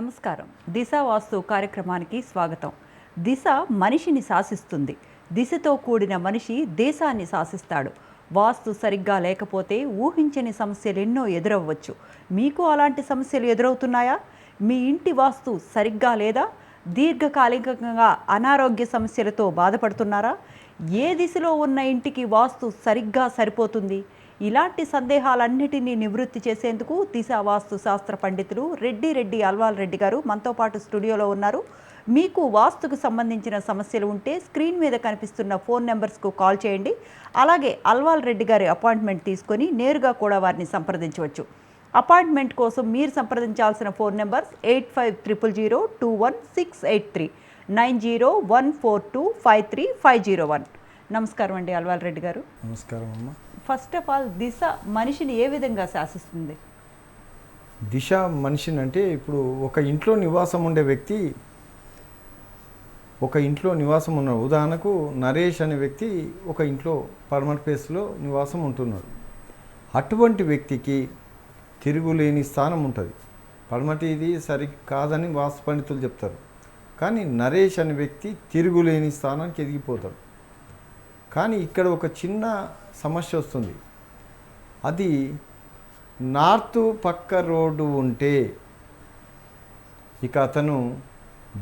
నమస్కారం. దిశ వాస్తు కార్యక్రమానికి స్వాగతం. దిశ మనిషిని శాసిస్తుంది. దిశతో కూడిన మనిషి దేశాన్ని శాసిస్తాడు. వాస్తు సరిగ్గా లేకపోతే ఊహించని సమస్యలు ఎన్నో ఎదురవ్వచ్చు. మీకు అలాంటి సమస్యలు ఎదురవుతున్నాయా? మీ ఇంటి వాస్తు సరిగ్గా లేదా? దీర్ఘకాలికంగా అనారోగ్య సమస్యలతో బాధపడుతున్నారా? ఏ దిశలో ఉన్న ఇంటికి వాస్తు సరిగ్గా సరిపోతుంది? ఇలాంటి సందేహాలన్నిటినీ నివృత్తి చేసేందుకు దిశ వాస్తు శాస్త్ర పండితులు రెడ్డి అల్వాల్ రెడ్డి గారు మనతో పాటు స్టూడియోలో ఉన్నారు. మీకు వాస్తుకు సంబంధించిన సమస్యలు ఉంటే స్క్రీన్ మీద కనిపిస్తున్న ఫోన్ నెంబర్స్కు కాల్ చేయండి. అలాగే అల్వాల్ రెడ్డి గారి అపాయింట్మెంట్ తీసుకొని నేరుగా కూడా వారిని సంప్రదించవచ్చు. అపాయింట్మెంట్ కోసం మీరు సంప్రదించాల్సిన ఫోన్ నెంబర్స్ 8500021683, 9014253501. నమస్కారం అండి అల్వాల్ రెడ్డి గారు. నమస్కారం అమ్మ. ఫస్ట్ ఆఫ్ ఆల్, దిశ మనిషిని ఏ విధంగా శాసిస్తుంది? దిశ మనిషిని అంటే ఇప్పుడు ఒక ఇంట్లో నివాసం ఉండే వ్యక్తి, ఒక ఇంట్లో నివాసం ఉన్నాడు. ఉదాహరణకు నరేష్ అనే వ్యక్తి ఒక ఇంట్లో పర్మనెంట్ ప్లేస్లో నివాసం ఉంటున్నాడు. అటువంటి వ్యక్తికి తిరుగులేని స్థానం ఉంటుంది. పర్మనెంట్ ఇది సరి కాదని వాస్తు పండితులు చెప్తారు. కానీ నరేష్ అనే వ్యక్తి తిరుగులేని స్థానానికి ఎదిగిపోతాడు. కానీ ఇక్కడ ఒక చిన్న సమస్య వస్తుంది. అది నార్త్ పక్క రోడ్డు ఉంటే ఇక అతను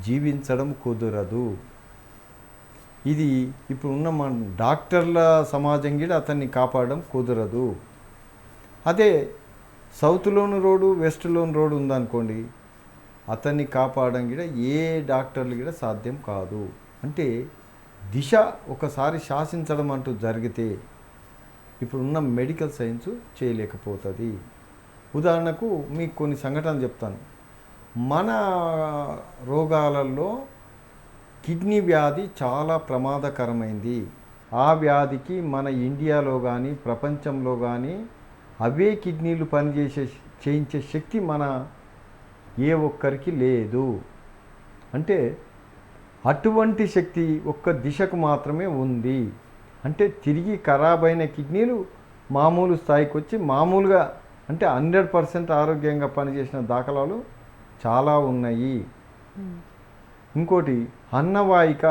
జీవించడం కుదరదు. ఇది ఇప్పుడు ఉన్న మన డాక్టర్ల సమాజం కూడా అతన్ని కాపాడడం కుదరదు. అదే సౌత్లోని రోడ్డు, వెస్ట్లోని రోడ్డు ఉందనుకోండి, అతన్ని కాపాడడం కూడా ఏ డాక్టర్లు కూడా సాధ్యం కాదు. అంటే దిశ ఒకసారి శాసించడం అంటూ జరిగితే ఇప్పుడున్న మెడికల్ సైన్స్ చేయలేకపోతుంది. ఉదాహరణకు మీకు కొన్ని సంఘటనలు చెప్తాను. మన రోగాలలో కిడ్నీ వ్యాధి చాలా ప్రమాదకరమైంది. ఆ వ్యాధికి మన ఇండియాలో కానీ ప్రపంచంలో కానీ అవే కిడ్నీలు చేయించే శక్తి మన ఏ ఒక్కరికి లేదు. అంటే అటువంటి శక్తి ఒక్క దిశకు మాత్రమే ఉంది. అంటే తిరిగి ఖరాబైన కిడ్నీలు మామూలు స్థాయికి వచ్చి మామూలుగా అంటే 100% ఆరోగ్యంగా పనిచేసిన దాఖలాలు చాలా ఉన్నాయి. ఇంకోటి అన్నవాహిక,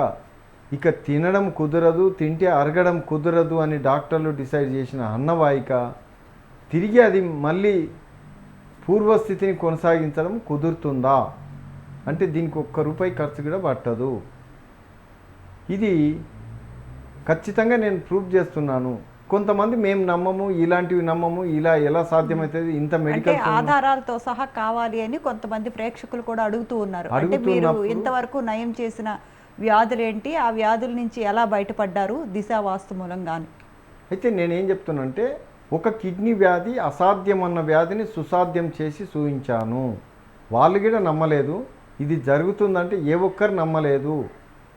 ఇక తినడం కుదరదు, తింటే అరగడం కుదరదు అని డాక్టర్లు డిసైడ్ చేసిన అన్నవాహిక తిరిగి అది మళ్ళీ పూర్వస్థితిని కొనసాగించడం కుదురుతుందా అంటే దీనికి ₹1 ఖర్చు కూడా పట్టదు. ఇది ఖచ్చితంగా నేను ప్రూవ్ చేస్తున్నాను. కొంతమంది మేము నమ్మము, ఇలాంటివి నమ్మము, ఇలా ఎలా సాధ్యమవుతుంది, ఇంత మెడికల్ ఆధారాలతో సహా కావాలి అని కొంతమంది ప్రేక్షకులు కూడా అడుగుతూ ఉన్నారు. అంటే మీరు ఇంతవరకు నయం చేసిన వ్యాధులు ఏంటి, ఆ వ్యాధుల నుంచి ఎలా బయటపడ్డారు దిశ వాస్తు మూలంగాను? అయితే నేనేం చెప్తున్నానంటే, ఒక కిడ్నీ వ్యాధి అసాధ్యం అన్న వ్యాధిని సుసాధ్యం చేసి చూపించాను. వాళ్ళు కూడా నమ్మలేదు. ఇది జరుగుతుందంటే ఏ ఒక్కరు నమ్మలేదు.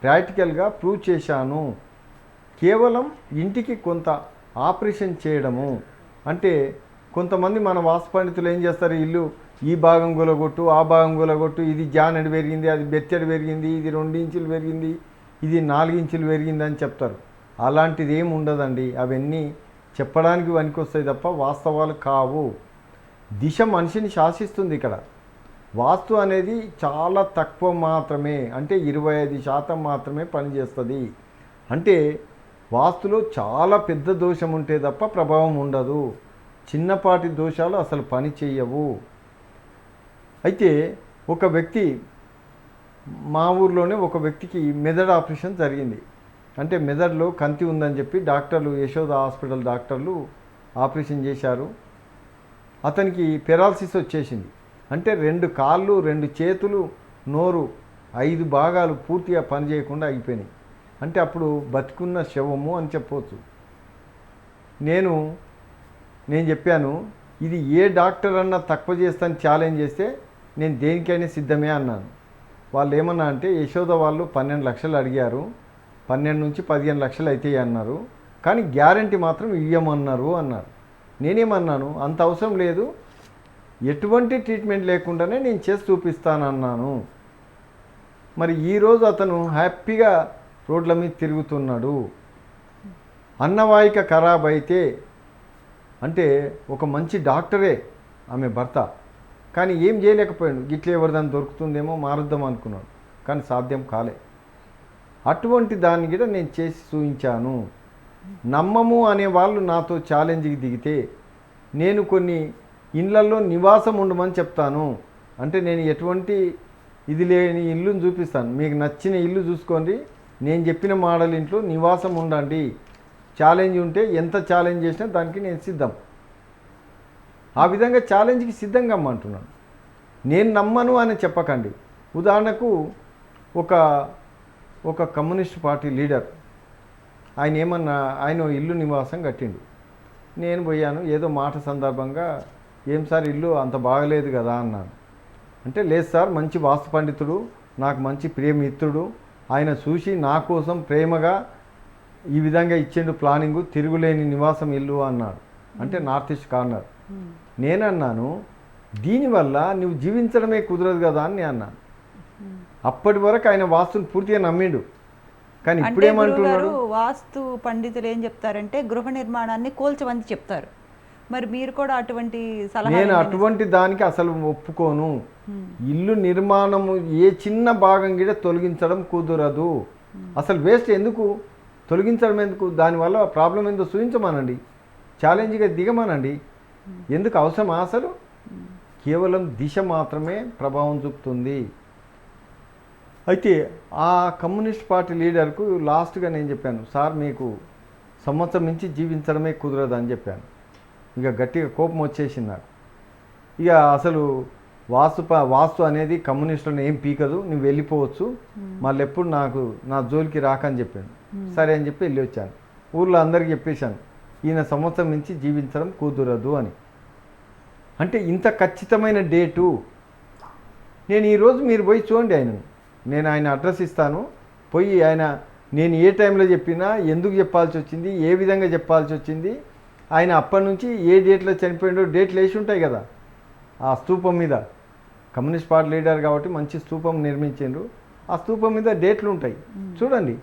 ప్రాక్టికల్గా ప్రూవ్ చేశాను. కేవలం ఇంటికి కొంత ఆపరేషన్ చేయడము. అంటే కొంతమంది మన వాస్తు పండితులు ఏం చేస్తారు, ఇల్లు ఈ భాగం గులగొట్టు, ఆ భాగం గులగొట్టు, ఇది జానెడు పెరిగింది, అది బెత్తెడు పెరిగింది, ఇది 2 ఇంచులు పెరిగింది, ఇది 4 ఇంచులు పెరిగింది అని చెప్తారు. అలాంటిది ఏమి ఉండదండి. అవన్నీ చెప్పడానికి పనికొస్తాయి తప్ప వాస్తవాలు కావు. దిశ మనిషిని శాసిస్తుంది. ఇక్కడ వాస్తు అనేది చాలా తక్కువ మాత్రమే, అంటే 25% మాత్రమే పనిచేస్తుంది. అంటే వాస్తులో చాలా పెద్ద దోషం ఉంటే తప్ప ప్రభావం ఉండదు. చిన్నపాటి దోషాలు అసలు పని చేయవు. అయితే ఒక వ్యక్తి, మా ఊర్లోనే ఒక వ్యక్తికి మెదడు ఆపరేషన్ జరిగింది. అంటే మెదడులో కంతి ఉందని చెప్పి డాక్టర్లు, యశోద హాస్పిటల్ డాక్టర్లు ఆపరేషన్ చేశారు. అతనికి పెరాలసిస్ వచ్చేసింది. అంటే 2 కాళ్ళు, 2 చేతులు, నోరు 5 భాగాలు పూర్తిగా పనిచేయకుండా అయిపోయినాయి. అంటే అప్పుడు బతికున్న శవము అని చెప్పవచ్చు. నేను చెప్పాను, ఇది ఏ డాక్టర్ అన్నా తక్కువ చేస్తాను ఛాలెంజ్ చేస్తే నేను దేనికైనా సిద్ధమే అన్నాను. వాళ్ళు ఏమన్నా అంటే, యశోద వాళ్ళు 12 లక్షలు అడిగారు, 12 నుంచి 15 లక్షలు అవుతాయి అన్నారు, కానీ గ్యారంటీ మాత్రం ఇవ్వమన్నారు అన్నారు. నేనేమన్నాను, అంత అవసరం లేదు, ఎటువంటి ట్రీట్మెంట్ లేకుండానే నేను చేసి చూపిస్తానన్నాను. మరి ఈరోజు అతను హ్యాపీగా రోడ్ల మీద తిరుగుతున్నాడు. అన్నవాహిక ఖరాబ్ అయితే, అంటే ఒక మంచి డాక్టరే ఆమె భర్త, కానీ ఏం చేయలేకపోయాడు. గిట్ల ఎవరిదాన్ని దొరుకుతుందేమో మారుద్దాం అనుకున్నాడు, కానీ సాధ్యం కాలే. అటువంటి దాన్ని కూడా నేను చేసి చూపించాను. నమ్మము అనే వాళ్ళు నాతో ఛాలెంజ్కి దిగితే నేను కొన్ని ఇళ్లలో నివాసం ఉండమని చెప్తాను. అంటే నేను ఎటువంటి ఇది లేని ఇల్లుని చూపిస్తాను. మీకు నచ్చిన ఇల్లు చూసుకోండి, నేను చెప్పిన మోడల్ ఇంట్లో నివాసం ఉండండి. ఛాలెంజ్ ఉంటే ఎంత ఛాలెంజ్ చేసినా దానికి నేను సిద్ధం. ఆ విధంగా ఛాలెంజ్కి సిద్ధంగా అంటున్నాను. నేను నమ్మను అని చెప్పకండి. ఉదాహరణకు ఒక కమ్యూనిస్ట్ పార్టీ లీడర్ ఆయన ఏమన్నా ఆయన ఇల్లు నివాసం కట్టిండు. నేను పోయాను ఏదో మాట సందర్భంగా, ఏం సార్ ఇల్లు అంత బాగలేదు కదా అన్నాను. అంటే లేదు సార్, మంచి వాస్తు పండితుడు, నాకు మంచి ప్రియమిత్రుడు, ఆయన చూసి నా కోసం ప్రేమగా ఈ విధంగా ఇచ్చిండు ప్లానింగు, తిరుగులేని నివాసం ఇల్లు అన్నాడు. అంటే నార్త్ ఈస్ట్ కార్నర్. నేనన్నాను దీనివల్ల నువ్వు జీవించడమే కుదరదు కదా అని నేను అన్నాను. అప్పటి వరకు ఆయన వాస్తుని పూర్తిగా నమ్మిండు. కానీ ఇప్పుడేమంటున్నాడు, వాస్తు పండితులు ఏం చెప్తారంటే గృహ నిర్మాణాన్ని కూల్చమని చెప్తారు. మరి మీరు కూడా అటువంటి సలహా? నేను అటువంటి దానికి అసలు ఒప్పుకోను. ఇల్లు నిర్మాణము ఏ చిన్న భాగం కూడా తొలగించడం కుదరదు. అసలు వేస్ట్ ఎందుకు తొలగించడం, ఎందుకు దానివల్ల ప్రాబ్లం ఏందో చూపించమానండి, ఛాలెంజ్గా దిగమానండి. ఎందుకు అవసరమా? అసలు కేవలం దిశ మాత్రమే ప్రభావం చూపుతుంది. అయితే ఆ కమ్యూనిస్ట్ పార్టీ లీడర్కు లాస్ట్గా నేను చెప్పాను, సార్ మీకు సంవత్సరం నుంచి జీవించడమే కుదరదు అని చెప్పాను. ఇక గట్టిగా కోపం వచ్చేసింది నాకు. ఇక అసలు వాస్తు అనేది కమ్యూనిస్టులను ఏం పీకదు, నువ్వు వెళ్ళిపోవచ్చు, మళ్ళీ ఎప్పుడు నా జోలికి రాకని చెప్పాను. సరే అని చెప్పి వెళ్ళి వచ్చాను. ఊర్లో అందరికీ చెప్పేశాను ఈయన సంవత్సరం నుంచి జీవించడం కుదరదు అని. అంటే ఇంత ఖచ్చితమైన డేటు. నేను ఈరోజు మీరు పోయి చూడండి ఆయనను, నేను ఆయన అడ్రస్ ఇస్తాను, పోయి ఆయన నేను ఏ టైంలో చెప్పినా, ఎందుకు చెప్పాల్సి వచ్చింది, ఏ విధంగా చెప్పాల్సి వచ్చింది, ఆయన అప్పటి నుంచి ఏ డేట్లో చనిపోయిండో డేట్లు వేసి ఉంటాయి కదా ఆ స్తూపం మీద. కమ్యూనిస్ట్ పార్టీ లీడర్ కాబట్టి మంచి స్తూపం నిర్మించిండ్రు, ఆ స్తూపం మీద డేట్లు ఉంటాయి చూడండి.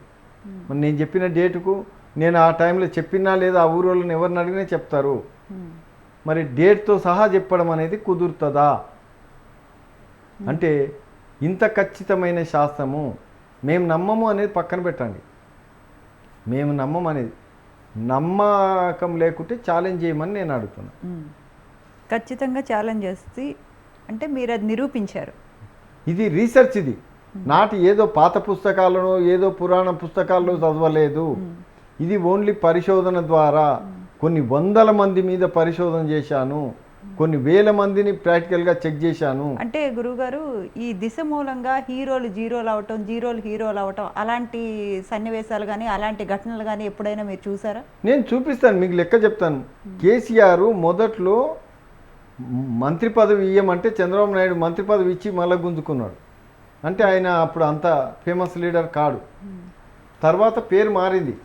మరి నేను చెప్పిన డేటుకు నేను ఆ టైంలో చెప్పినా లేదా ఆ ఊరోళ్ళని ఎవరిని అడిగినా చెప్తారు. మరి డేట్తో సహా చెప్పడం అనేది కుదురుతుందా? అంటే ఇంత ఖచ్చితమైన శాస్త్రము మేము నమ్మము అనేది పక్కన పెట్టండి. మేము నమ్మము అనేది, నమ్మకం లేకుంటే ఛాలెంజ్ చేయమని నేను అడుగుతున్నా. ఖచ్చితంగా ఛాలెంజ్ చేసి అంటే మీరు అది నిరూపించారు. ఇది రీసెర్చ్, ఇది నాటి ఏదో పాత పుస్తకాలను ఏదో పురాణ పుస్తకాల్లో చదవలేదు. ఇది ఓన్లీ పరిశోధన ద్వారా కొన్ని వందల మంది మీద పరిశోధన చేశాను, కొన్ని వేల మందిని ప్రాక్టికల్గా చెక్ చేశాను. అంటే గురువుగారు ఈ దిశ మూలంగా హీరోలు జీరోలు అవటం, జీరోలు హీరోలు అవటం అలాంటి సన్నివేశాలు కానీ అలాంటి ఘటనలు కానీ ఎప్పుడైనా మీరు చూసారా? నేను చూపిస్తాను, మీకు లెక్క చెప్తాను. కేసీఆర్ మొదట్లో మంత్రి పదవి ఇయ్యమంటే చంద్రబాబు నాయుడు మంత్రి పదవి ఇచ్చి మళ్ళీ గుంజుకున్నాడు. అంటే ఆయన అప్పుడు అంత ఫేమస్ లీడర్ కాడు. తర్వాత పేరు మారింది,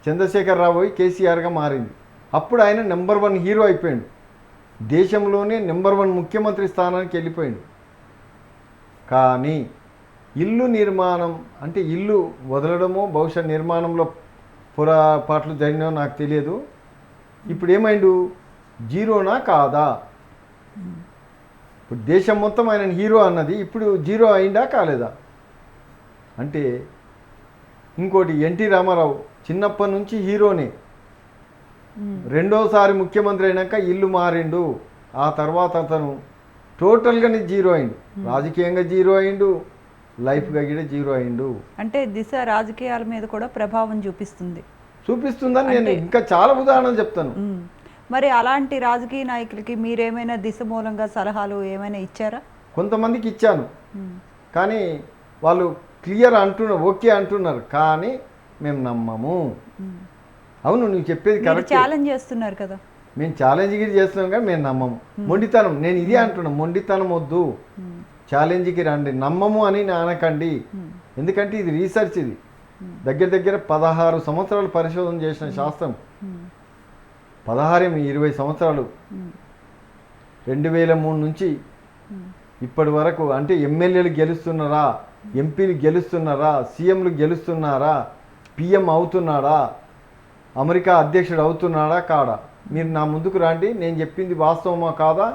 చంద్రశేఖర్ రావు కేసీఆర్గా మారింది. అప్పుడు ఆయన నెంబర్ 1 హీరో అయిపోయాడు, దేశంలోనే నెంబర్ 1 ముఖ్యమంత్రి స్థానానికి వెళ్ళిపోయాడు. కానీ ఇల్లు నిర్మాణం అంటే ఇల్లు వదలడమో బహుశా నిర్మాణంలో పొరపాట్లు జరిగినో నాకు తెలియదు. ఇప్పుడు ఏమైండు, జీరోనా కాదా? ఇప్పుడు దేశం మొత్తం ఆయన హీరో అన్నది ఇప్పుడు జీరో అయిందా కాలేదా? అంటే ఇంకోటి, ఎన్టీ రామారావు చిన్నప్పటి నుంచి హీరోనే, రెండోసారి ముఖ్యమంత్రి అయినాక ఇల్లు మారిండు, ఆ తర్వాత అతను టోటల్గానే జీరో అయిండు, రాజకీయంగా జీరో అయిండు, లైఫ్గా కూడా జీరో అయిండు. అంటే దిశ రాజకీయాల మీద కూడా ప్రభావం చూపిస్తుందని నేను ఇంకా చాలా ఉదాహరణలు చెప్తాను. మరి అలాంటి రాజకీయ నాయకులకి మీరేమైనా దిశ మూలంగా సలహాలు ఏమైనా ఇచ్చారా? కొంతమందికి ఇచ్చాను, కానీ వాళ్ళు క్లియర్ అంటున్నారు, ఓకే అంటున్నారు, కానీ మేము నమ్మము. అవును, నువ్వు చెప్పేది కరెక్ట్. ఛాలెంజ్ చేస్తున్నారు కదా, మేము ఛాలెంజ్కి చేస్తున్నాం కానీ మేము నమ్మము. మొండితనం, నేను ఇదే అంటున్నాను, మొండితనం వద్దు, ఛాలెంజ్కి రండి, నమ్మము అని అనకండి. ఎందుకంటే ఇది రీసెర్చ్, ఇది దగ్గర 16 సంవత్సరాలు పరిశోధన చేసిన శాస్త్రం. 20 సంవత్సరాలు 2003 నుంచి ఇప్పటి వరకు. అంటే ఎమ్మెల్యేలు గెలుస్తున్నారా, ఎంపీలు గెలుస్తున్నారా, సీఎంలు గెలుస్తున్నారా, పిఎం అవుతున్నాడా, అమెరికా అధ్యక్షుడు అవుతున్నాడా కాడా? మీరు నా ముందుకు రండి, నేను చెప్పింది వాస్తవమా కాదా,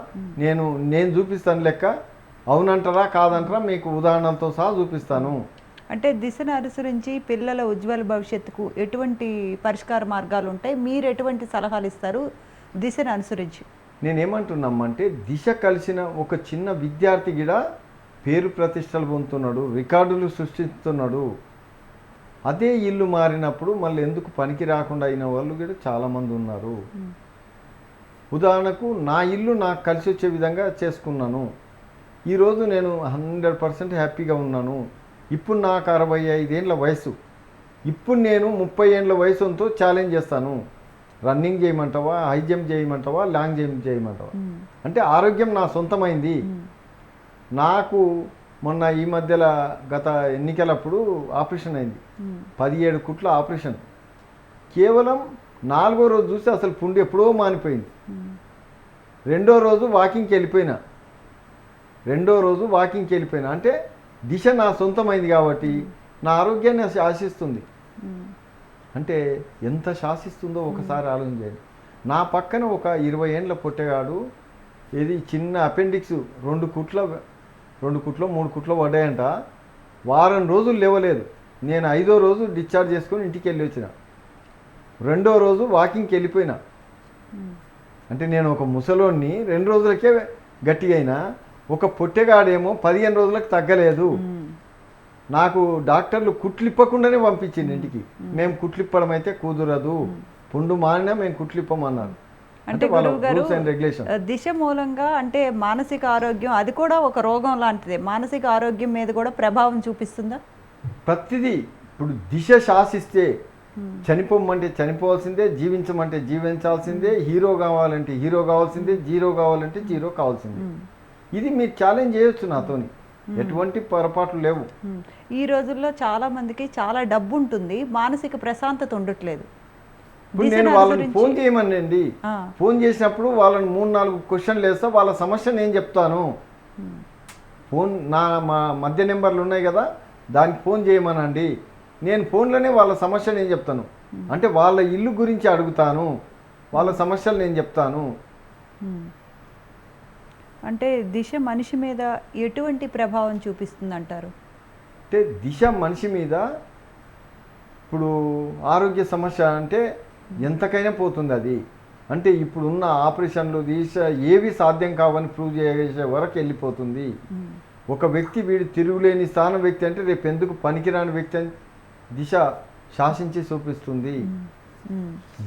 నేను చూపిస్తాను లెక్క, అవునంటారా కాదంటారా మీకు ఉదాహరణలతో సహా చూపిస్తాను. అంటే దిశను అనుసరించి పిల్లల ఉజ్వల భవిష్యత్తుకు ఎటువంటి పరిష్కార మార్గాలు ఉంటాయి, మీరు ఎటువంటి సలహాలు ఇస్తారు దిశను అనుసరించి? నేనేమంటున్నామంటే దిశ కలిసిన ఒక చిన్న విద్యార్థి కూడా పేరు ప్రతిష్టలు పొందుతున్నాడు, రికార్డులు సృష్టిస్తున్నాడు. అదే ఇల్లు మారినప్పుడు మళ్ళీ ఎందుకు పనికి రాకుండా అయిన వాళ్ళు కూడా చాలామంది ఉన్నారు. ఉదాహరణకు నా ఇల్లు నాకు కలిసి వచ్చే విధంగా చేసుకున్నాను. ఈరోజు నేను 100% హ్యాపీగా ఉన్నాను. ఇప్పుడు నాకు 65 ఏళ్ళ వయసు. ఇప్పుడు నేను 30 ఏళ్ళ వయసుతో ఛాలెంజ్ చేస్తాను. రన్నింగ్ చేయమంటావా, హై జంప్ చేయమంటావా, లాంగ్ జంప్ చేయమంటావా, అంటే ఆరోగ్యం నా సొంతమైంది. నాకు మొన్న ఈ మధ్యలో గత ఎన్నికలప్పుడు ఆపరేషన్ అయింది. 17 కుట్ల ఆపరేషన్. కేవలం 4వ రోజు చూస్తే అసలు పుండు ఎప్పుడో మానిపోయింది. 2వ రోజు వాకింగ్కి వెళ్ళిపోయినా. అంటే దిశ నా సొంతమైంది కాబట్టి నా ఆరోగ్యాన్ని ఆశిస్తుంది. అంటే ఎంత శాసిస్తుందో ఒకసారి ఆలోచించండి. నా పక్కన ఒక 20 ఏండ్ల పొట్టెగాడు, ఏది చిన్న అపెండిక్స్ 2 కుట్లో 3 కుట్లో పడ్డాయంట. వారం రోజులు లేవలేదు. నేను 5వ రోజు డిశ్చార్జ్ చేసుకొని ఇంటికి వెళ్ళి వచ్చిన. 2వ రోజు వాకింగ్కి వెళ్ళిపోయినా. అంటే నేను ఒక ముసలోడిని 2 రోజులకే గట్టిగా అయినా, ఒక పొట్టెగాడేమో 15 రోజులకు తగ్గలేదు. నాకు డాక్టర్లు కుట్లిప్పకుండానే పంపించింది ఇంటికి. మేము కుట్లిప్పడం అయితే కుదరదు, పుండు మానినా మేము కుట్లిప్పమన్నారు. అంటే గురువుగారు దిశ మూలంగా అంటే మానసిక ఆరోగ్యం అది కూడా ఒక రోగం లాంటిదే, మానసిక ఆరోగ్యం మీద కూడా ప్రభావం చూపిస్తుందా? ప్రతిదీ ఇప్పుడు దిశ శాసిస్తే చనిపోమంటే చనిపోవాల్సిందే, జీవించమంటే జీవించాల్సిందే, హీరో కావాలంటే హీరో కావాల్సిందే, జీరో కావాలంటే జీరో కావాల్సిందే. ఇది మీరు ఛాలెంజ్ చేయొచ్చు నాతోని, ఎటువంటి పొరపాట్లు లేవు. ఈ రోజుల్లో చాలా మందికి చాలా డబ్బు ఉంటుంది, మానసిక ప్రశాంతత ఉండట్లేదు. ఇప్పుడు నేను వాళ్ళని ఫోన్ చేయమనండి, ఫోన్ చేసినప్పుడు వాళ్ళని 3-4 క్వశ్చన్లు వేస్తా, వాళ్ళ సమస్య నేను చెప్తాను. మా మధ్య నెంబర్లు ఉన్నాయి కదా, దానికి ఫోన్ చేయమనండి. నేను ఫోన్లోనే వాళ్ళ సమస్య నేను చెప్తాను. అంటే వాళ్ళ ఇల్లు గురించి అడుగుతాను, వాళ్ళ సమస్యలు నేను చెప్తాను. అంటే దిశ మనిషి మీద ఎటువంటి ప్రభావం చూపిస్తుంది అంటారు? అంటే దిశ మనిషి మీద ఇప్పుడు ఆరోగ్య సమస్య అంటే ఎంతకైనా పోతుంది అది. అంటే ఇప్పుడున్న ఆపరేషన్లు దిశ ఏవి సాధ్యం కావని ప్రూవ్ చేసే వరకు వెళ్ళిపోతుంది. ఒక వ్యక్తి వీడు తిరుగులేని స్థానం వ్యక్తి అంటే రేపు ఎందుకు పనికిరాని వ్యక్తి అని దిశ శాసించి చూపిస్తుంది.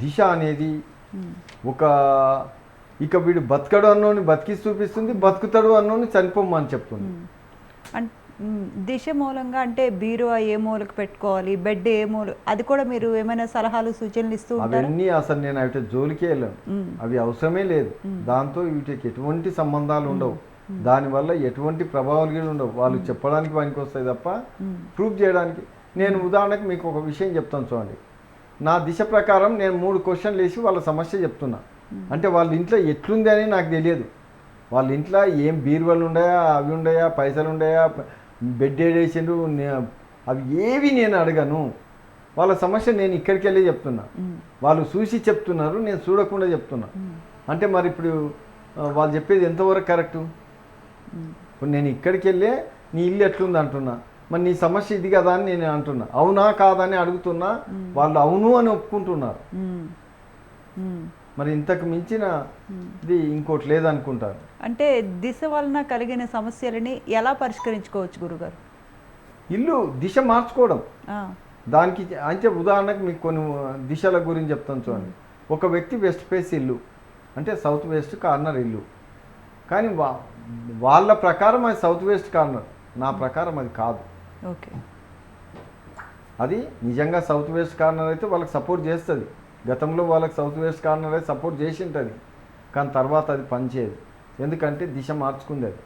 దిశ అనేది ఒక ఇక వీడు బతకడు అన్నోని బతికిసి చూపిస్తుంది, బతుకుతాడు అన్నోని చనిపోమని చెప్తుంది. దిశ మూలంగా అంటే బీరువా ఏ మూలకు పెట్టుకోవాలి, బెడ్ ఏ మూల, అది కూడా మీరు ఏమైనా సలహాలు సూచనలు ఇస్తూ ఉంటారా? అవన్నీ అసలు నేను అవి జోలికే వెళ్ళాను, అవి అవసరమే లేదు. దాంతో వీటికి ఎటువంటి సంబంధాలు ఉండవు, దానివల్ల ఎటువంటి ప్రభావాలు కూడా ఉండవు. వాళ్ళు చెప్పడానికి పనికి వస్తాయి తప్ప ప్రూవ్ చేయడానికి. నేను ఉదాహరణకు మీకు ఒక విషయం చెప్తాను చూడండి. నా దిశ ప్రకారం నేను 3 క్వశ్చన్లు వేసి వాళ్ళ సమస్య చెప్తున్నా. అంటే వాళ్ళ ఇంట్లో ఎట్లుంది అని నాకు తెలియదు. వాళ్ళ ఇంట్లో ఏం బీరువాలు ఉన్నాయా, అవి ఉన్నాయా, పైసలు ఉన్నాయా, బెడ్ వేసిండ్రు, అవి ఏవి నేను అడగను. వాళ్ళ సమస్య నేను ఇక్కడికి వెళ్ళి చెప్తున్నా. వాళ్ళు చూసి చెప్తున్నారు, నేను చూడకుండా చెప్తున్నా. అంటే మరి ఇప్పుడు వాళ్ళు చెప్పేది ఎంతవరకు కరెక్టు? ఇప్పుడు నేను ఇక్కడికి వెళ్ళే నీ ఇల్లు ఎట్లుంది అంటున్నా, మరి నీ సమస్య ఇది కదా అని నేను అంటున్నా. అవునా కాదని అడుగుతున్నా, వాళ్ళు అవును అని ఒప్పుకుంటున్నారు. మరి ఇంతకు మించిన ఇది ఇంకోటి లేదనుకుంటారు. అంటే దిశ వలన కలిగిన సమస్యలని ఎలా పరిష్కరించుకోవచ్చు గురుగారు? ఇల్లు దిశ మార్చుకోవడం. దానికి అంటే ఉదాహరణకు మీకు కొన్ని దిశల గురించి చెప్తాను చూడండి. ఒక వ్యక్తి వెస్ట్ ఫేస్ ఇల్లు అంటే సౌత్ వెస్ట్ కార్నర్ ఇల్లు, కానీ వాళ్ళ ప్రకారం అది సౌత్ వెస్ట్ కార్నర్, నా ప్రకారం అది కాదు. ఓకే, అది నిజంగా సౌత్ వెస్ట్ కార్నర్ అయితే వాళ్ళకి సపోర్ట్ చేస్తుంది. గతంలో వాళ్ళకి సౌత్ వెస్ట్ కార్నర్ అయితే సపోర్ట్ చేసి ఉంటుంది, కానీ తర్వాత అది పనిచేయదు. ఎందుకంటే దిశ మార్చుకుంది అది.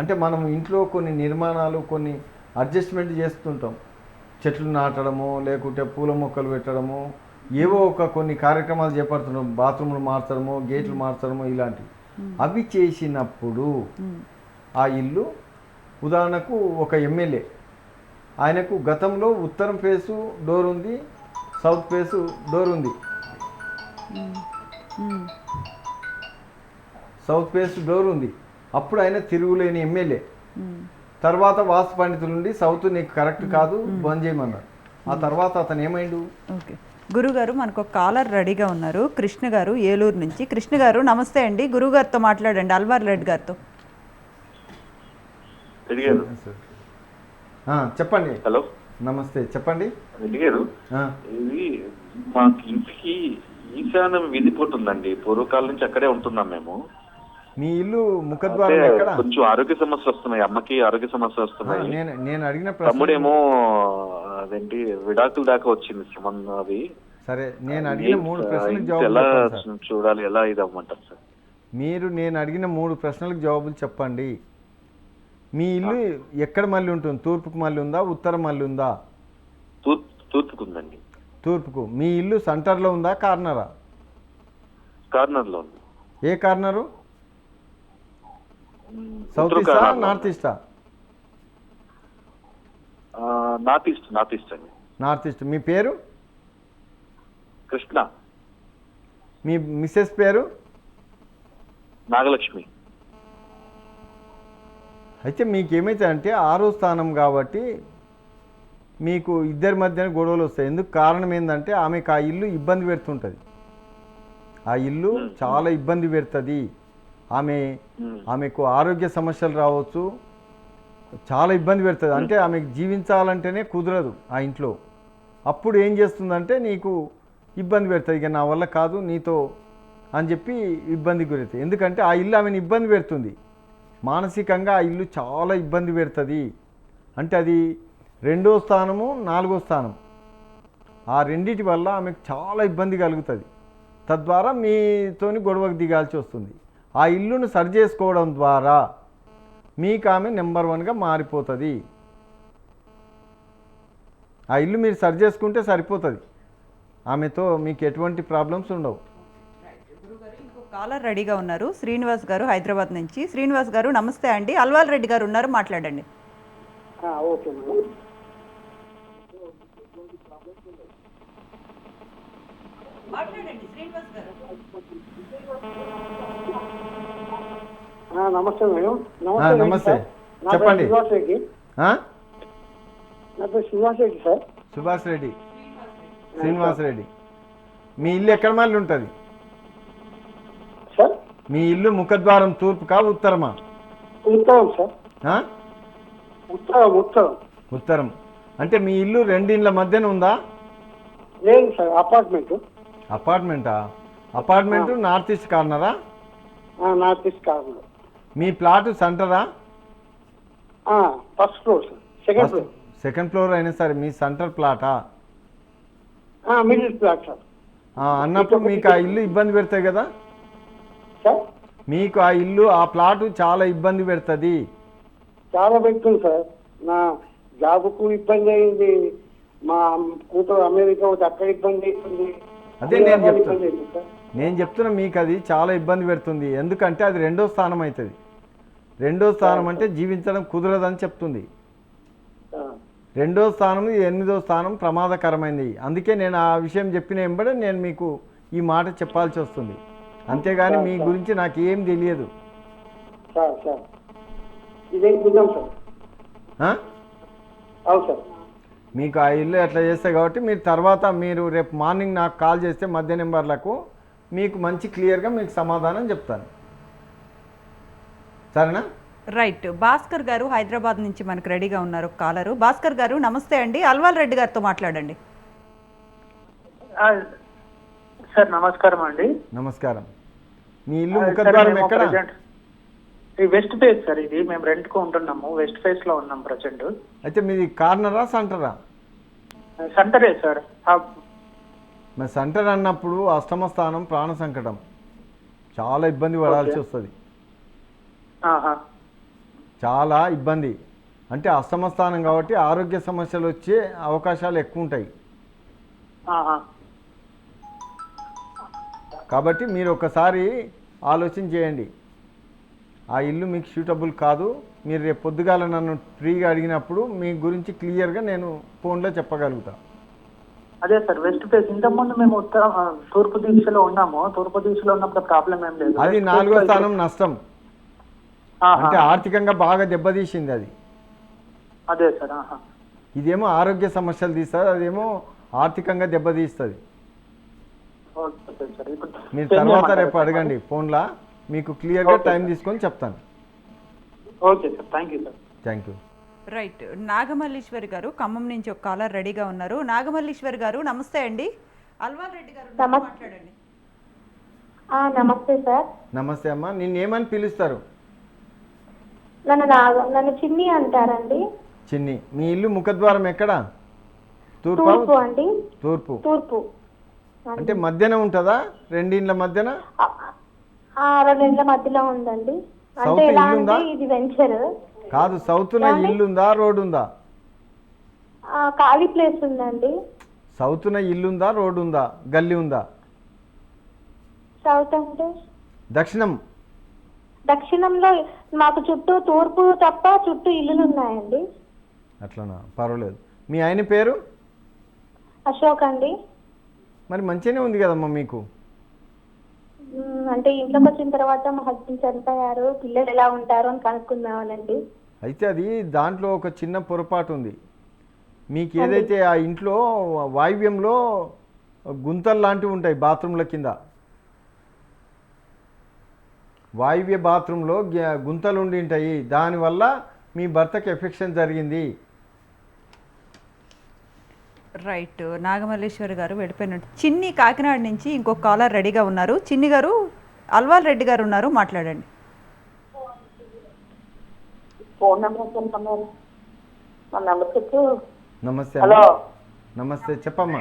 అంటే మనం ఇంట్లో కొన్ని నిర్మాణాలు, కొన్ని అడ్జస్ట్మెంట్ చేస్తుంటాం. చెట్లు నాటడము, లేకుంటే పూల మొక్కలు పెట్టడము, ఏవో కొన్ని కార్యక్రమాలు చేపడుతున్నాం. బాత్రూమ్లు మార్చడము, గేట్లు మార్చడము, ఇలాంటివి. అవి చేసినప్పుడు ఆ ఇల్లు ఉదాహరణకు ఒక ఎమ్మెల్యే, ఆయనకు గతంలో ఉత్తరం ఫేసు డోర్ ఉంది, సౌత్ ఫేసు డోర్ ఉంది. మ్మ్. సౌత్ ఫేస్ డోర్ ఉంది. అప్పుడు ఆయన తిరుగులేని ఎమ్మెల్యే. మ్మ్. తర్వాత వాస్తు పండితులు ఉండి సౌత్ నీకు కరెక్ట్ కాదు బంద్ చేయమన్నారు. ఆ తర్వాత అతను ఏమైండు? ఓకే గురుగారు, మనకు ఒక కాలర్ రెడీగా ఉన్నారు. కృష్ణ గారు ఏలూరు నుంచి. కృష్ణ గారు నమస్తే అండి. గురుగారితో మాట్లాడండి, అల్వార్ రెడ్డి గారితో. రెడ్డి గారు. చెప్పండి. హలో, నమస్తే, చెప్పండి. రెడ్డి గారు, ఆ, ఇది మాకు ఇంటికి ఈశాన్యం విడిపోతుందండి. పూర్వకాలం నుంచి అక్కడే ఉంటున్నాం మేము. మీ ఇల్లు అంటే ముఖద్వారం ఎక్కడ? కొంచెం ఆరోగ్య సమస్యలు వస్తున్నాయి, అమ్మకి ఆరోగ్య సమస్యలు వస్తున్నాయి. నేను అడిగిన ప్రశ్న. తమ్ముడేమో అదేంటి విడాకుల దాకా వచ్చింది సంబంధం. అది సరే, నేను అడిగిన 3 ప్రశ్నలకు ఎలా జవాబులు చెప్పండి సార్. చూడాలి, ఎలా ఇది అవ్వమంటారు సార్? నేను అడిగిన 3 ప్రశ్నలకు జవాబులు చెప్పండి. మీ ఇల్లు ఎక్కడ మళ్ళీ ఉంటుంది? తూర్పుకు మళ్ళీ ఉందా, ఉత్తరం మళ్ళీ ఉందా? తూర్పుకుందండి. తూర్పుకు. మీ ఇల్లు సెంటర్లో ఉందా, కార్నరా? కార్నర్ లో ఉంది. ఏ కార్నరు? సౌత్ ఉత్తర ఈస్టా, కార్నర్ లో నార్త్ ఉంది. ఈస్టా? నార్త్ ఈస్ట్ అండి. North east. మీ పేరు? కృష్ణ. మీ మిస్సెస్ పేరు? నాగలక్ష్మి. అయితే మీకు ఏమైతే అంటే 6వ స్థానం కాబట్టి మీకు ఇద్దరి మధ్యన గొడవలు వస్తాయి. ఎందుకు? కారణం ఏంటంటే ఆమెకు ఆ ఇల్లు ఇబ్బంది పెడుతుంటుంది. ఆ ఇల్లు చాలా ఇబ్బంది పెడుతుంది. ఆమెకు ఆరోగ్య సమస్యలు రావచ్చు, చాలా ఇబ్బంది పెడుతుంది. అంటే ఆమెకు జీవించాలంటేనే కుదరదు ఆ ఇంట్లో. అప్పుడు ఏం చేస్తుందంటే నీకు ఇబ్బంది పెడుతుంది. ఇక నా వల్ల కాదు నీతో అని చెప్పి ఇబ్బంది గురవుతుంది. ఎందుకంటే ఆ ఇల్లు ఆమెను ఇబ్బంది పెడుతుంది. మానసికంగా ఆ ఇల్లు చాలా ఇబ్బంది పెడుతుంది. అంటే అది 2వ స్థానము, 4వ స్థానం. ఆ రెండిటి వల్ల ఆమెకు చాలా ఇబ్బంది కలుగుతుంది. తద్వారా మీతోని గొడవకు దిగాల్సి వస్తుంది. ఆ ఇల్లును సరి చేసుకోవడం ద్వారా మీకు ఆమె నెంబర్ 1గా మారిపోతుంది. ఆ ఇల్లు మీరు సరి చేసుకుంటే సరిపోతుంది. ఆమెతో మీకు ఎటువంటి ప్రాబ్లమ్స్ ఉండవు. ఇంకో కాలర్ రెడీగా ఉన్నారు. శ్రీనివాస్ గారు హైదరాబాద్ నుంచి. శ్రీనివాస్ గారు నమస్తే అండి. అల్వాల్ రెడ్డి గారు ఉన్నారు, మాట్లాడండి. Okay madam. మాట్లాడండి శ్రీనివాస్ గారు. నమస్తే మేడం. నమస్తే, నా పేరు చెప్పండి. శ్రీనివాస్ రెడ్డి. ఆ? నా పేరు శ్రీనివాస్ రెడ్డి సార్. సుభాష్ రెడ్డి, శ్రీనివాస్ రెడ్డి. మీ ఇల్లు ఎక్కడ మళ్ళీ ఉంటుంది? సార్ మీ ఇల్లు ముఖద్వారం తూర్పుకా, ఉత్తరమా? ఉత్తరం సార్. ఆ? ఉత్తరం. ఉత్తరం. అంటే మీ ఇల్లు 2 ఇండ్ల మధ్యన ఉందా? లేదు సార్, అపార్ట్మెంట్. అపార్ట్మెంటా? అపార్ట్మెంటు నార్త్ ఈస్ట్ కార్నరా? North east corner. మీ ప్లాట్ సెంటరా? First floor sir. Second floor. Second floor అయినా సరే మీ సెంటర్ ప్లాటా? Middle flat sir. అన్నప్పుడు మీకు ఆ ఇల్లు ఇబ్బంది పెడతాయి కదా? సార్ మీకు ఆ ఇల్లు, ఆ ప్లాటు చాలా ఇబ్బంది పెడుతుంది. చాలా పెడుతుంది సార్. నా జాబ్కు ఇబ్బంది అయింది. మా కూతురు అమెరికా వచ్చి అక్కడ ఇబ్బంది అవుతుంది. అదే నేను చెప్తున్నా. ఇబ్బంది అయింది సార్. నేను చెప్తున్నా మీకు అది చాలా ఇబ్బంది పెడుతుంది. ఎందుకంటే అది 2వ స్థానం అవుతుంది. 2వ స్థానం అంటే జీవించడం కుదరదని చెప్తుంది. ఆ, 2వ స్థానం, 8వ స్థానం ప్రమాదకరమైనది. అందుకే నేను ఆ విషయం చెప్పిన వెంబడే నేను మీకు ఈ మాట చెప్పాల్సి వస్తుంది. అంతేగాని మీ గురించి నాకు ఏం తెలియదు. సార్ ఇదేం తిన్నాం సార్. ఆ? అవును సార్. మీకు ఆ ఇల్లు ఎట్లా చేస్తాయి కాబట్టి మీరు రేపు మార్నింగ్ నాకు కాల్ చేస్తే మధ్య నెంబర్లకు మీకు మంచి క్లియర్గా మీకు సమాధానం చెప్తాను. సరేనా? రైట్. భాస్కర్ గారు హైదరాబాద్ నుంచి మనకు రెడీగా ఉన్నారు కాలరు. భాస్కర్ గారు నమస్తే అండి. అల్వాల్ రెడ్డి గారితో మాట్లాడండి. సార్ నమస్కారం అండి. నమస్కారం. మీ ఇల్లు ముఖద్వారం ఎక్కడ? ఈ వెస్ట్ ఫేస్ సార్. ఇది మేము రెంట్ కు ఉంటున్నాము. వెస్ట్ ఫేస్ లో ఉన్నాం ప్రజెంట్. అయితే మీది కార్నరా, సెంటరా? సెంటరే సార్. మరి సెంటర్ అన్నప్పుడు అష్టమ స్థానం ప్రాణ సంకటం, చాలా ఇబ్బంది పడాల్సి వస్తుంది. చాలా ఇబ్బంది. అంటే అష్టమ స్థానం కాబట్టి ఆరోగ్య సమస్యలు వచ్చే అవకాశాలు ఎక్కువ ఉంటాయి. కాబట్టి మీరు ఒకసారి ఆలోచన చేయండి. ఆ ఇల్లు మీకు సూటబుల్ కాదు. మీరు రేపు పొద్దుగాల నన్ను ఫ్రీగా అడిగినప్పుడు మీ గురించి క్లియర్గా నేను ఫోన్లో చెప్పగలుగుతా. అదే సార్ వెస్ట్ ఫేస్. ఇంతకుముందు మేము తూర్పు దిశలో ఉన్నాము. తూర్పు దిశలో ఉన్నప్పుడు ప్రాబ్లం ఏం లేదు. అది West 4వ face లో స్థానం నష్టం, ఆహా. అంటే ఆర్థికంగా బాగా దెబ్బతీసింది అది. అదే సార్. ఆహా. ఇదేమో ఆరోగ్య సమస్యలు తీస్తుంది, అదేమో ఆర్థికంగా దెబ్బతీస్తుంది. Okay sir. ఇప్పుడు మీరు change తర్వాత చేయమంటారా రేపు సార్? అడగండి ఫోన్లో, మీకు క్లియర్గా ఓకే టైం సార్. తీసుకొని చెప్తాను. Okay sir, thank you sir. Thank you. Right. Nagamalleswari గారు ఖమ్మం నుంచి ఒక కాలర్ రెడీగా ఉన్నారు. నాగమల్లీశ్వరి గారు నమస్తే అండి. అల్వాల్ రెడ్డి గారు ఉన్నారు, మాట్లాడండి. నమస్తే సార్. నమస్తే అమ్మా, నిన్నేమని పిలుస్తారు? నన్ను చిన్ని అంటారండి. చిన్ని. మీ ఇల్లు ముఖద్వారం ఎక్కడ? తూర్పు అండి. తూర్పు. తూర్పు అంటే మధ్యన ఉంటుందా? రెండిండ్ల మధ్యన? రెండింటి మధ్యలో ఉందండి. అంటే సౌత్ ఎలా ఇల్లుందా? అంటే ఇది వెంచర్. కాదు, సౌత్న ఇల్లుందా రోడ్డు ఉందా? ఖాళీ ప్లేస్ ఉందండి. సౌత్న ఇల్లుందా రోడ్డు ఉందా గల్లీ ఉందా? సౌత్ అంటే దక్షిణం. దక్షిణంలో మాకు చుట్టూ తూర్పు తప్ప చుట్టూ ఇల్లులు ఉన్నాయండి. అట్లనా, పర్వాలేదు. మీ ఆయన పేరు? అశోక్ అండి. మరి మంచిగానే ఉంది కదమ్మా మీకు. అంటే ఇంట్లోకి వచ్చిన తర్వాత మా హస్బెండ్ చనిపోయారు, పిల్లలు ఎలా ఉంటారు అని కనుక్కుందామనండి. అయితే అది దాంట్లో ఒక చిన్న పొరపాటు ఉంది. మీకు ఏదైతే ఆ ఇంట్లో వాయువ్యంలో గుంతలు లాంటివి ఉంటాయి బాత్రూంల కింద, వాయువ్య బాత్రూంలో గుంతలు ఉండి ఉంటాయి, దానివల్ల మీ భర్తకి ఎఫెక్షన్ జరిగింది. రైట్. నాగమల్లేశ్వరి గారు వెళ్ళిపోయినట్టు. చిన్ని కాకినాడ నుంచి ఇంకొక కాలర్ రెడీగా ఉన్నారు. చిన్ని గారు, అల్వాల్ రెడ్డి గారు ఉన్నారు, మాట్లాడండి. ఫోన్ నెంబర్ చెప్పమన్నారు. మా నెంబర్ చెప్పు. నమస్తే హలో. అమ్మా. నమస్తే, చెప్పమ్మా.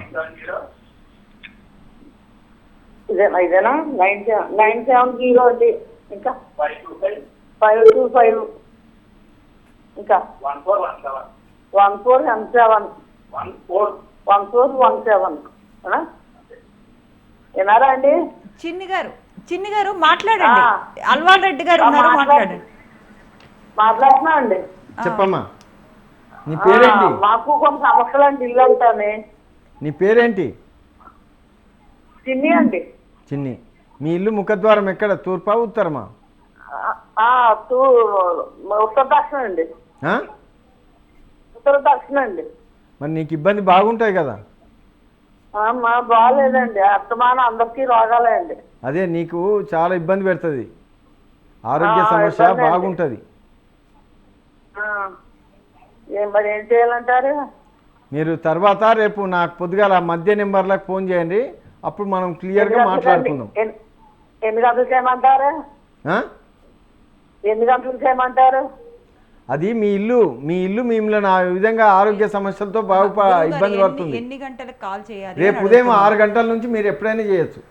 ఇదేనా 970 అండి. ఇంకా 525 ఇంకా 1417 వినారా అండి? చిన్ని గారు మాట్లాడండి. అల్వాల్ రెడ్డి గారు ఉన్నారు, మాట్లాడండి. మాట్లాడుతున్నా అండి. చెప్పమ్మా, నీ పేరేంటి? మాకు కొన్ని సమస్యలు అండి. ఇల్లు అంటానే. నీ పేరేంటి? చిన్ని అండి. చిన్ని. మీ ఇల్లు ముఖద్వారం ఎక్కడ? తూర్పా ఉత్తరమా? ఉత్తర దక్షిణ అండి. ఆ? ఉత్తర దక్షిణ అండి. మరి నీకు ఇబ్బంది బాగుంటాయి కదా. బాగాలేదండి, అస్తమానం అందరికీ రోగాలే అండి. అదే నీకు చాలా ఇబ్బంది పెడుతుంది, ఆరోగ్య సమస్య ఇబ్బంది అండి. బాగుంటుంది. మరి ఏం చేయాలంటారు? మీరు తర్వాత రేపు నాకు పొద్దుగాల మధ్య నెంబర్లకు ఫోన్ చేయండి, అప్పుడు మనం క్లియర్గా మాట్లాడుకుందాం. ఎన్ని గంటలు చేయమంటారు? ఆ? ఎన్ని గంటలు చేయమంటారు? అది మీ ఇల్లు మిమ్మల్ని ఆ విధంగా ఆరోగ్య సమస్యలతో ఇబ్బంది పడుతుంది. ఎన్ని గంటలకు కాల్ చేయాలి? రేపు ఉదయం 6 గంటల నుంచి మీరు ఎప్పుడైనా చేయొచ్చు.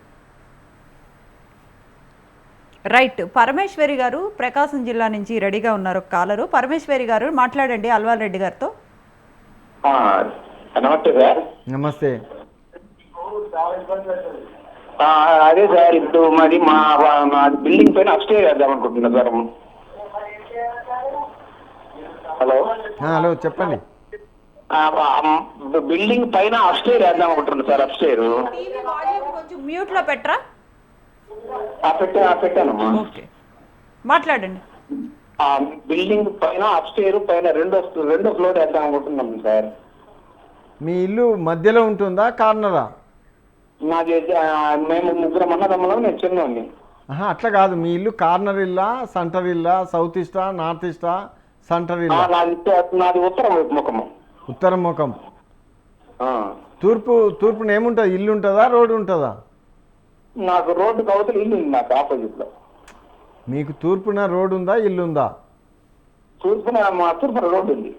రైట్. పరమేశ్వరి గారు ప్రకాశం జిల్లా నుంచి రెడీగా ఉన్నారు ఒక కాలరు. పరమేశ్వరి గారు మాట్లాడండి అల్వాల్ రెడ్డి గారితో. నమస్తే సార్. నమస్తే. అదే సార్, ఇప్పుడు మాది మా బిల్డింగ్ పైన అప్స్టేర్ వేద్దాం అనుకుంటున్నా సార్. హలో. హలో, చెప్పండి. బిల్డింగ్ పైన అప్స్టేర్ వేద్దాం అనుకుంటున్నా సార్. అప్స్టేర్ కొంచెం మ్యూట్ లో పెట్టరా? పెట్టానమ్మా. ఓకే, మాట్లాడండి. బిల్డింగ్ పైన అప్స్టేర్ పైన రెండో ఫ్లోర్ వేద్దాం అనుకుంటున్నాం సార్. మీ ఇల్లు మధ్యలో ఉంటుందా కార్నరా? నాది మేము ముగ్గురం అన్నదమ్ములం, నేను చిన్నోండి. అట్లా కాదు, మీ ఇల్లు కార్నర్ ఇల్లా, సెంటర్ ఇల్లా, సౌత్ ఈస్టా, నార్త్ ఈస్టా, సెంటర్ ఇల్లా? నాది ఉత్తరం ముఖము. ఉత్తరం ముఖం. తూర్పున ఏముంటుంది? ఇల్లు ఉంటుందా రోడ్డు ఉంటుందా? నాకు రోడ్డు అవతల ఇల్లు ఉంది, నాకు ఆపోజిట్ లో. మీకు తూర్పున రోడ్డు ఉందా ఇల్లు ఉందా? తూర్పున రోడ్డు ఉంది.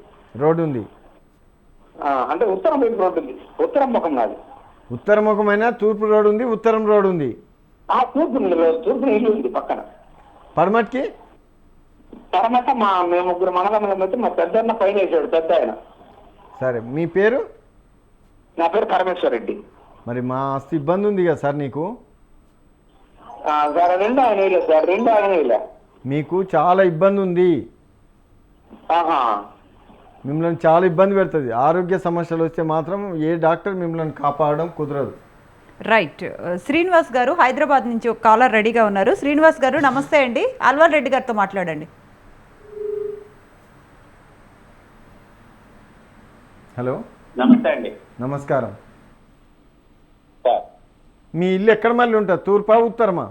రోడ్డు ఉంది అంటే ఉత్తరం వైపు రోడ్డు ఉంది. ఉత్తరం ముఖం నాది. ఉత్తర ముఖమైనా తూర్పు రోడ్డు ఉంది, ఉత్తరం రోడ్డు ఉంది. తూర్పున ఇల్లు ఉంది పక్కన. పడమటికి? పడమట మేము ముగ్గురు మనదమ్మలం అయితే మా పెద్ద పైన వేసాడు, పెద్ద ఆయన. సరే, మీ పేరు? నా పేరు పరమేశ్వర్ రెడ్డి. మరి మా ఆస్తి ఇబ్బంది ఉంది కదా సార్ నీకు? సార్ రెండు ఆయన వేయలేదు సార్, రెండు ఆయన వేయలే. మీకు చాలా ఇబ్బంది ఉంది. మిమ్మల్ని చాలా ఇబ్బంది పెడుతుంది. ఆరోగ్య సమస్యలు వస్తే మాత్రం ఏ డాక్టర్ మిమ్మల్ని కాపాడడం కుదరదు. రైట్. శ్రీనివాస్ గారు హైదరాబాద్ నుంచి ఒక కాలర్ రెడీగా ఉన్నారు. శ్రీనివాస్ గారు నమస్తే అండి. అల్వాల్ రెడ్డి గారితో మాట్లాడండి. హలో, నమస్తే అండి. నమస్కారం. సార్, మీ ఇల్లు ఎక్కడ మళ్ళీ ఉంటుంది? తూర్పా ఉత్తరమా?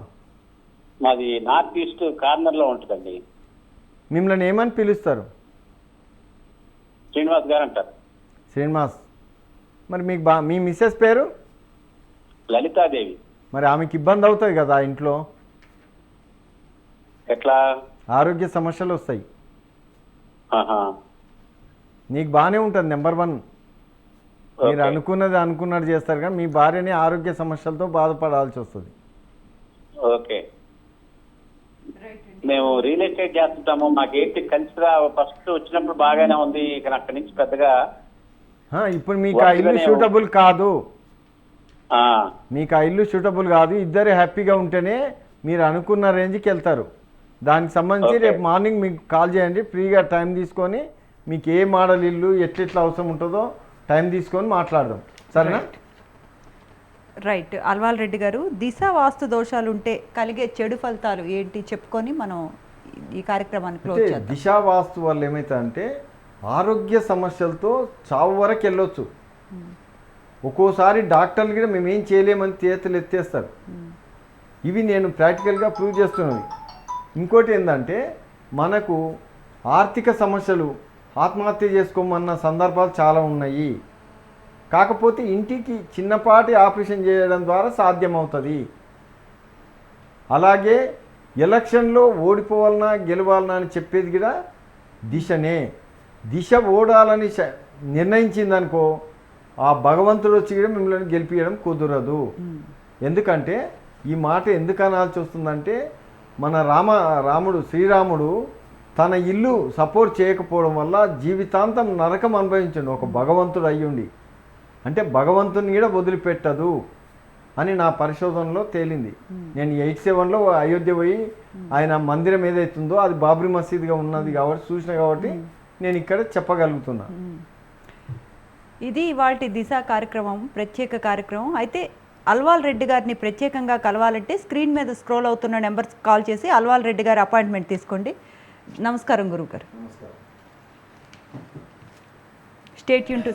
మాది నార్త్ ఈస్ట్ కార్నర్ లో ఉంటుందండి. మిమ్మల్ని ఏమని పిలుస్తారు? శ్రీనివాస్ గారు అంటారు. శ్రీనివాస్. మరి మీకు మీ మిస్సెస్ పేరు? లలితాదేవి. మరి ఆమెకి ఇబ్బంది అవుతుంది కదా ఇంట్లో, ఎట్లా? ఆరోగ్య సమస్యలు వస్తాయి. ఆహా. నీకు బాగానే ఉంటుంది. నెంబర్ 1 మీరు ఓకే. అనుకున్నట్టు చేస్తారు, కానీ మీ భార్యని ఆరోగ్య సమస్యలతో బాధపడాల్సి వస్తుంది. ఓకే. మేము రియల్ ఎస్టేట్ చేస్తుంటాము. మాకేంటి కన్సిడర్ ఫస్ట్ వచ్చినప్పుడు బాగానే ఉంది. ఇక అక్కడి నుంచి పెద్దగా ఇప్పుడు మీకు ఆ ఇల్లు సూటబుల్ కాదు. ఆ, మీకు ఆ ఇల్లు సూటబుల్ కాదు. ఇద్దరు హ్యాపీగా ఉంటేనే మీరు అనుకున్న రేంజ్కి వెళ్తారు. దానికి సంబంధించి ఓకే. రేపు మార్నింగ్ మీకు కాల్ చేయండి. ఫ్రీగా టైం తీసుకొని మీకు ఏ మోడల్ ఇల్లు ఎట్లా అవసరం ఉంటుందో టైం తీసుకొని మాట్లాడదాం. సరేనా? రైట్. అల్వాల్ రెడ్డి గారు, దిశ వాస్తు దోషాలు ఉంటే కలిగే చెడు ఫలితాలు ఏంటి చెప్పుకొని మనం ఈ కార్యక్రమాన్ని క్లోజ్ అంటే చేద్దాం. దిశా వాస్తు వల్ల ఏమవుతుందంటే ఆరోగ్య సమస్యలతో చావు వరకు వెళ్ళొచ్చు. ఒక్కోసారి డాక్టర్లు కూడా మేము ఏం చేయలేమని చేతులు ఎత్తేస్తారు. ఇవి నేను ప్రాక్టికల్గా ప్రూవ్ చేస్తున్నది. ఇంకోటి ఏంటంటే మనకు ఆర్థిక సమస్యలు, ఆత్మహత్య చేసుకోమన్న సందర్భాలు చాలా ఉన్నాయి. కాకపోతే ఇంటికి చిన్నపాటి ఆపరేషన్ చేయడం ద్వారా సాధ్యమవుతుంది. అలాగే ఎలక్షన్లో ఓడిపోవాలన్నా గెలవాలన్నా అని చెప్పేది కూడా దిశనే. దిశ ఓడాలని నిర్ణయించిందనుకో, ఆ భగవంతుడు వచ్చి కూడా మిమ్మల్ని గెలిపించడం కుదరదు. ఎందుకంటే ఈ మాట ఎందుకు అనాల్సి వస్తుందంటే, మన రాముడు శ్రీరాముడు తన ఇల్లు సపోర్ట్ చేయకపోవడం వల్ల జీవితాంతం నరకం అనుభవించండు ఒక భగవంతుడు అయ్యుండి. అంటే భగవంతుని కూడా వదిలిపెట్టదు అని నా పరిశోధనలో తేలింది. నేను 87లో అయోధ్య పోయి ఆయన మందిరం ఏదైతుందో అది బాబ్రీ మసీద్గా ఉన్నది కాబట్టి చూసిన కాబట్టి నేను ఇక్కడ చెప్పగలుగుతున్నా. ఇది ఇవాల్టి దిశ కార్యక్రమం, ప్రత్యేక కార్యక్రమం. అయితే అల్వాల్ రెడ్డి గారిని ప్రత్యేకంగా కలవాలంటే స్క్రీన్ మీద స్క్రోల్ అవుతున్న నెంబర్ కాల్ చేసి అల్వాల్ రెడ్డి గారి అపాయింట్మెంట్ తీసుకోండి. నమస్కారం గురువు గారు. Stay tune to